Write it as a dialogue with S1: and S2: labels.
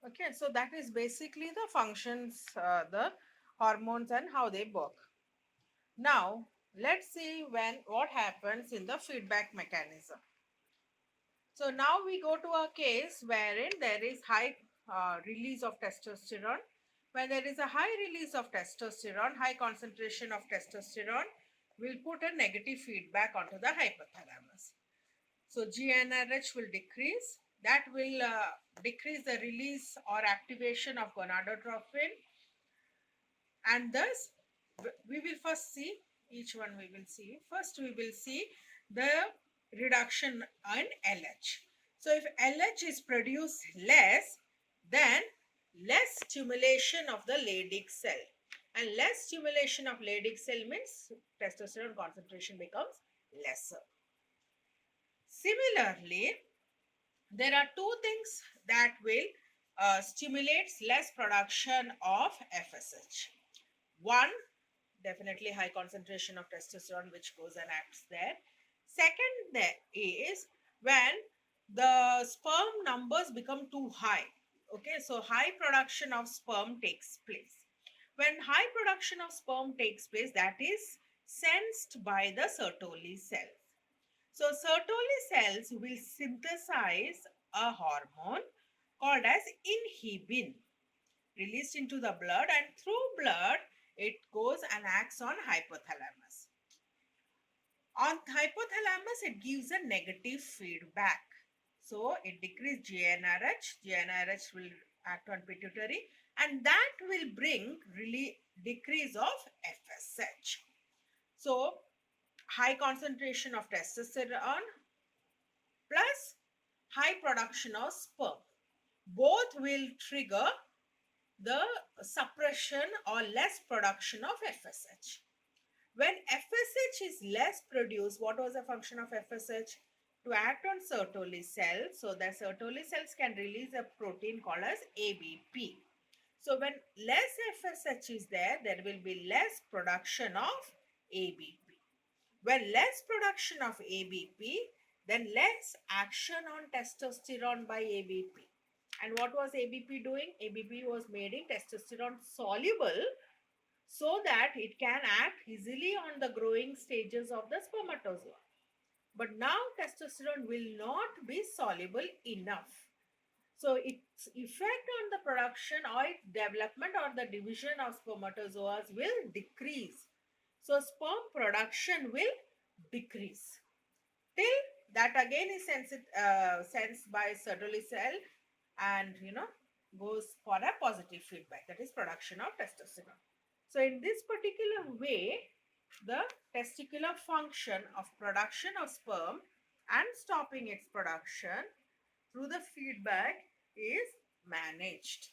S1: Okay, so that is basically the functions, the hormones and how they work. Now, let's see what happens in the feedback mechanism. So now we go to a case wherein there is high release of testosterone. When there is a high release of testosterone, high concentration of testosterone will put a negative feedback onto the hypothalamus. So GnRH will decrease. That will decrease the release or activation of gonadotropin, and thus we will first see each one. We will see first. We will see the reduction in LH. So if LH is produced less, then less stimulation of the Leydig cell, and less stimulation of Leydig cell means testosterone concentration becomes lesser. Similarly, there are two things that will stimulate less production of FSH. One, definitely high concentration of testosterone which goes and acts there. Second, there is when the sperm numbers become too high. Okay, so high production of sperm takes place. When high production of sperm takes place, that is sensed by the Sertoli cells. So Sertoli cells will synthesize a hormone called as inhibin, released into the blood, and through blood it goes and acts on hypothalamus. On hypothalamus it gives a negative feedback. So it decreases GnRH. GnRH will act on pituitary, and that will bring really decrease of FSH. So high concentration of testosterone plus high production of sperm, both will trigger the suppression or less production of FSH. When FSH is less produced, what was the function of FSH? To act on Sertoli cells, so that Sertoli cells can release a protein called as ABP. So when less FSH is there, there will be less production of ABP. When less production of ABP, then less action on testosterone by ABP. And what was ABP doing? ABP was making testosterone soluble so that it can act easily on the growing stages of the spermatozoa. But now testosterone will not be soluble enough. So its effect on the production or its development or the division of spermatozoa will decrease. So sperm production will decrease till that again is sensed by Sertoli cell, and goes for a positive feedback, that is production of testosterone. So in this particular way, the testicular function of production of sperm and stopping its production through the feedback is managed.